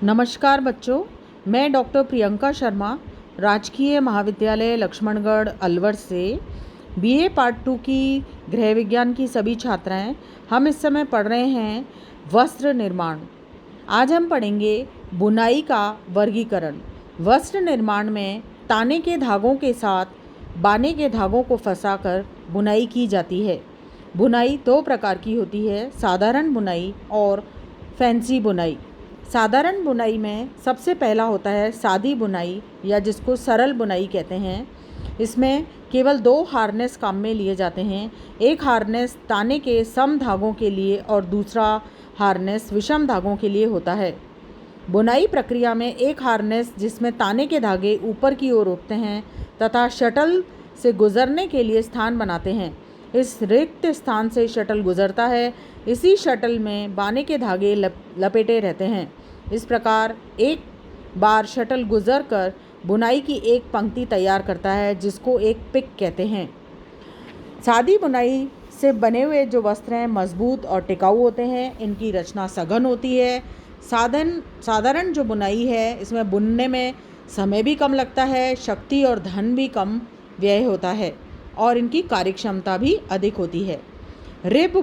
नमस्कार बच्चों, मैं डॉक्टर प्रियंका शर्मा राजकीय महाविद्यालय लक्ष्मणगढ़ अलवर से बीए पार्ट 2 की गृह विज्ञान की सभी छात्राएं हम इस समय पढ़ रहे हैं वस्त्र निर्माण। आज हम पढ़ेंगे बुनाई का वर्गीकरण। वस्त्र निर्माण में ताने के धागों के साथ बाने के धागों को फंसाकर बुनाई की जाती है। बुनाई दो प्रकार की होती है, साधारण बुनाई और फैंसी बुनाई। साधारण बुनाई में सबसे पहला होता है सादी बुनाई या जिसको सरल बुनाई कहते हैं। इसमें केवल 2 हार्नेस काम में लिए जाते हैं। एक हार्नेस ताने के सम धागों के लिए और दूसरा हार्नेस विषम धागों के लिए होता है। बुनाई प्रक्रिया में एक हार्नेस जिसमें ताने के धागे ऊपर की ओर उठते हैं तथा शटल से गुजरने के लिए स्थान बनाते हैं। इस रिक्त स्थान से शटल गुजरता है। इसी शटल में बाने के धागे लपेटे रहते हैं। इस प्रकार एक बार शटल गुजर कर बुनाई की एक पंक्ति तैयार करता है जिसको एक पिक कहते हैं। सादी बुनाई से बने हुए जो वस्त्र हैं मजबूत और टिकाऊ होते हैं। इनकी रचना सघन होती है। साधारण जो बुनाई है इसमें बुनने में समय भी कम लगता है, शक्ति और धन भी कम व्यय होता है और इनकी कार्यक्षमता भी अधिक होती है। रिब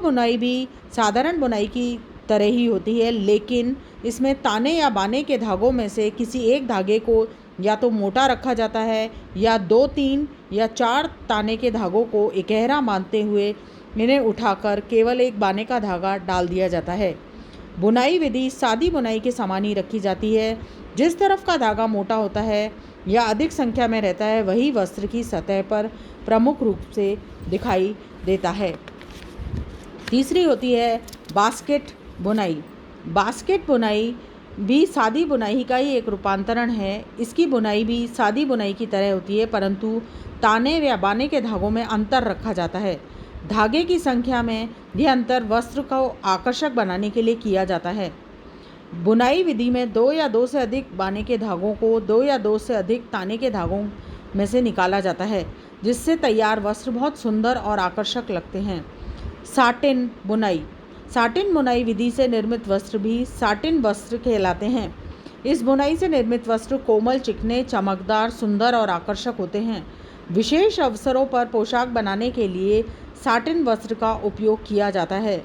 बुनाई भी साधारण बुनाई की तरह ही होती है, लेकिन इसमें ताने या बाने के धागों में से किसी एक धागे को या तो मोटा रखा जाता है या 2, 3 या 4 ताने के धागों को इकहरा मानते हुए इन्हें उठाकर केवल एक बाने का धागा डाल दिया जाता है। बुनाई विधि सादी बुनाई के समान ही रखी जाती है। जिस तरफ का धागा मोटा होता है या अधिक संख्या में रहता है वही वस्त्र की सतह पर प्रमुख रूप से दिखाई देता है। तीसरी होती है बास्केट बुनाई भी सादी बुनाई का ही एक रूपांतरण है। इसकी बुनाई भी सादी बुनाई की तरह होती है, परंतु ताने या बाने के धागों में अंतर रखा जाता है। धागे की संख्या में यह अंतर वस्त्र को आकर्षक बनाने के लिए किया जाता है। बुनाई विधि में 2 या 2 से अधिक बाने के धागों को 2 या 2 से अधिक ताने के धागों में से निकाला जाता है, जिससे तैयार वस्त्र बहुत सुंदर और आकर्षक लगते हैं। साटिन बुनाई विधि से निर्मित वस्त्र भी साटिन वस्त्र कहलाते हैं। इस बुनाई से निर्मित वस्त्र कोमल, चिकने, चमकदार, सुंदर और आकर्षक होते हैं। विशेष अवसरों पर पोशाक बनाने के लिए साटिन वस्त्र का उपयोग किया जाता है।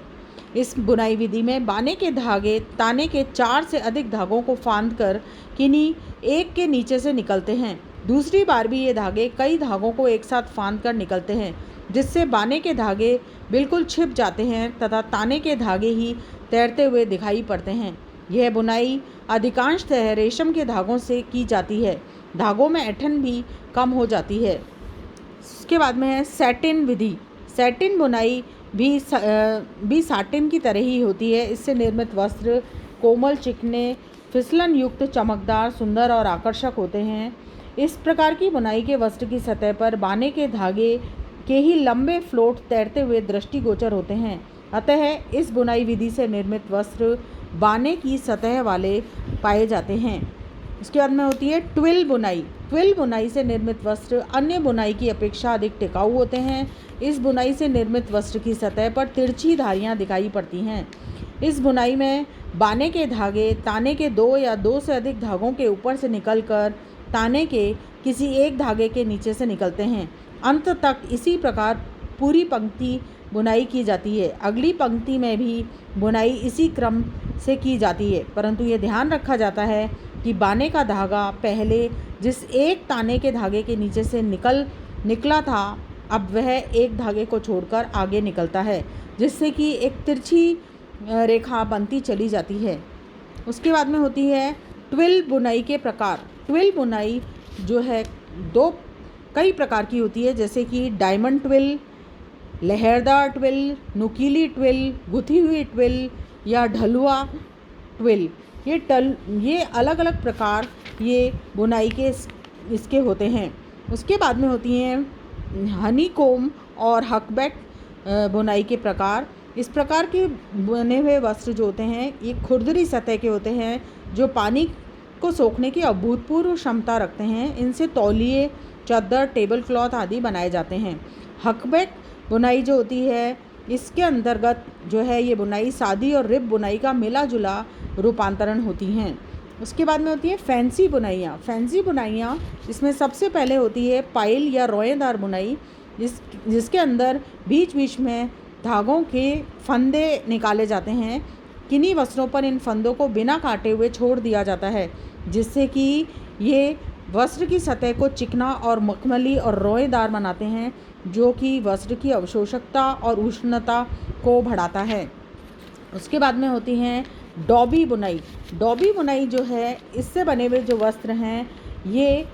इस बुनाई विधि में बाने के धागे ताने के 4 से अधिक धागों को फांदकर किन्हीं एक के नीचे से निकलते हैं। दूसरी बार भी ये धागे कई धागों को एक साथ फांदकर निकलते हैं, जिससे बाने के धागे बिल्कुल छिप जाते हैं तथा ताने के धागे ही तैरते हुए दिखाई पड़ते हैं। यह बुनाई अधिकांशतः रेशम के धागों से की जाती है। धागों में ऐंठन भी कम हो जाती है। उसके बाद में है सैटिन विधि। सैटिन बुनाई भी साटिन की तरह ही होती है। इससे निर्मित वस्त्र कोमल, चिकने, फिसलन युक्त, चमकदार, सुंदर और आकर्षक होते हैं। इस प्रकार की बुनाई के वस्त्र की सतह पर बाने के धागे के ही लंबे फ्लोट तैरते हुए दृष्टिगोचर होते हैं। अतः इस बुनाई विधि से निर्मित वस्त्र बाने की सतह वाले पाए जाते हैं। उसके बाद में होती है ट्विल बुनाई से निर्मित वस्त्र अन्य बुनाई की अपेक्षा अधिक टिकाऊ होते हैं। इस बुनाई से निर्मित वस्त्र की सतह पर तिरछी धारियाँ दिखाई पड़ती हैं। इस बुनाई में बाने के धागे ताने के 2 या 2 से अधिक धागों के ऊपर से निकलकर ताने के किसी एक धागे के नीचे से निकलते हैं। अंत तक इसी प्रकार पूरी पंक्ति बुनाई की जाती है। अगली पंक्ति में भी बुनाई इसी क्रम से की जाती है, परंतु ये ध्यान रखा जाता है कि बाने का धागा पहले जिस एक ताने के धागे के नीचे से निकला था, अब वह एक धागे को छोड़कर आगे निकलता है, जिससे कि एक तिरछी रेखा बनती चली जाती है। उसके बाद में होती है ट्विल बुनाई के प्रकार। ट्विल बुनाई जो है कई प्रकार की होती है, जैसे कि डायमंड ट्विल, लहरदार ट्विल, नुकीली ट्विल, गुथी हुई ट्विल या ढलुआ ट्विल। ये अलग अलग प्रकार ये बुनाई के इसके होते हैं। उसके बाद में होती हैं हनी कोम और हकबैक बुनाई के प्रकार। इस प्रकार के बने हुए वस्त्र जो होते हैं ये खुरदरी सतह के होते हैं, जो पानी को सोखने की अभूतपूर्व क्षमता रखते हैं। इनसे तौलिए, चादर, टेबल क्लॉथ आदि बनाए जाते हैं। हकबैक बुनाई जो होती है इसके अंतर्गत जो है ये बुनाई सादी और रिब बुनाई का मिला जुला रूपांतरण होती हैं। उसके बाद में होती है फैंसी बुनाइयाँ। फैंसी बुनाइयाँ इसमें सबसे पहले होती है पाइल या रोएदार बुनाई, जिसके अंदर बीच बीच में धागों के फंदे निकाले जाते हैं। किन्हीं वस्त्रों पर इन फंदों को बिना काटे हुए छोड़ दिया जाता है, जिससे कि ये वस्त्र की सतह को चिकना और मखमली और रोएदार बनाते हैं, जो कि वस्त्र की अवशोषकता और उष्णता को बढ़ाता है। उसके बाद में होती हैं डॉबी बुनाई। डॉबी बुनाई जो है, इससे बने हुए जो वस्त्र हैं ये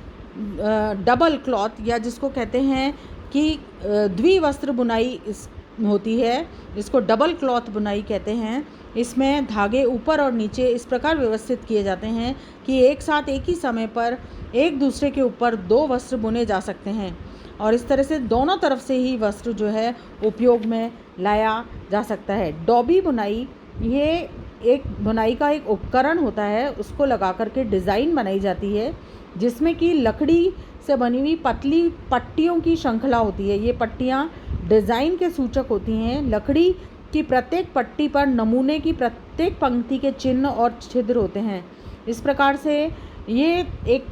डबल क्लॉथ या जिसको कहते हैं कि द्विवस्त्र बुनाई इस होती है, इसको डबल क्लॉथ बुनाई कहते हैं। इसमें धागे ऊपर और नीचे इस प्रकार व्यवस्थित किए जाते हैं कि एक साथ एक ही समय पर एक दूसरे के ऊपर 2 वस्त्र बुने जा सकते हैं, और इस तरह से दोनों तरफ से ही वस्त्र जो है उपयोग में लाया जा सकता है। डॉबी बुनाई ये एक बुनाई का एक उपकरण होता है, उसको लगा करके डिज़ाइन बनाई जाती है, जिसमें कि लकड़ी से बनी हुई पतली पट्टियों की श्रृंखला होती है। ये पट्टियाँ डिज़ाइन के सूचक होती हैं। लकड़ी की प्रत्येक पट्टी पर नमूने की प्रत्येक पंक्ति के चिन्ह और छिद्र होते हैं। इस प्रकार से ये एक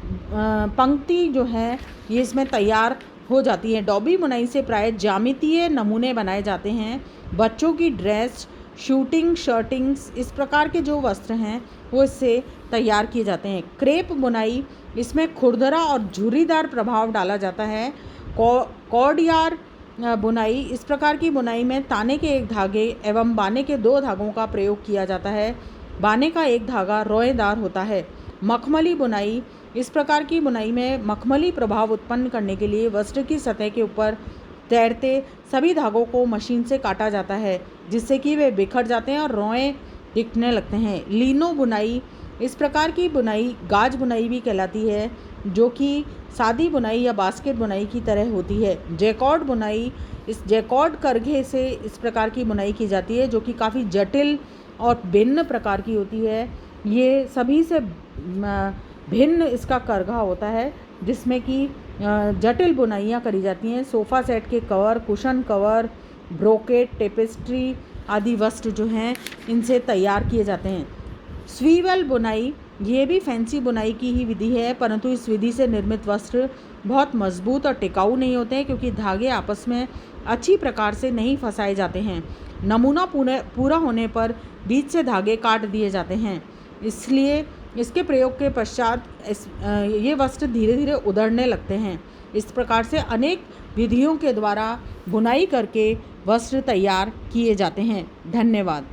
पंक्ति जो है ये इसमें तैयार हो जाती है। डॉबी बुनाई से प्राय ज्यामितीय नमूने बनाए जाते हैं। बच्चों की ड्रेस, शूटिंग, शर्टिंग्स, इस प्रकार के जो वस्त्र हैं वो इससे तैयार किए जाते हैं। क्रेप बुनाई, इसमें खुरदरा और झुर्रीदार प्रभाव डाला जाता है। कॉर्डियार बुनाई, इस प्रकार की बुनाई में ताने के एक धागे एवं बाने के 2 धागों का प्रयोग किया जाता है। बाने का एक धागा रोएदार होता है। मखमली बुनाई, इस प्रकार की बुनाई में मखमली प्रभाव उत्पन्न करने के लिए वस्त्र की सतह के ऊपर तैरते सभी धागों को मशीन से काटा जाता है, जिससे कि वे बिखर जाते हैं और रोएं दिखने लगते हैं। लीनो बुनाई, इस प्रकार की बुनाई गाज बुनाई भी कहलाती है, जो कि सादी बुनाई या बास्केट बुनाई की तरह होती है। जैकॉर्ड बुनाई, इस जैकॉर्ड करघे से इस प्रकार की बुनाई की जाती है, जो कि काफ़ी जटिल और भिन्न प्रकार की होती है। ये सभी से भिन्न इसका करघा होता है, जिसमें कि जटिल बुनाइयाँ करी जाती हैं। सोफ़ा सेट के cover, cushion cover, brocade, tapestry आदि वस्त्र जो हैं इनसे तैयार किए जाते हैं। स्वीवल बुनाई, ये भी फैंसी बुनाई की ही विधि है, परंतु इस विधि से निर्मित वस्त्र बहुत मजबूत और टिकाऊ नहीं होते हैं, क्योंकि धागे आपस में अच्छी प्रकार से नहीं फंसाए जाते हैं। नमूना पूरा होने पर बीच से धागे काट दिए जाते हैं, इसलिए इसके प्रयोग के पश्चात ये वस्त्र धीरे धीरे उधड़ने लगते हैं। इस प्रकार से अनेक विधियों के द्वारा बुनाई करके वस्त्र तैयार किए जाते हैं। धन्यवाद।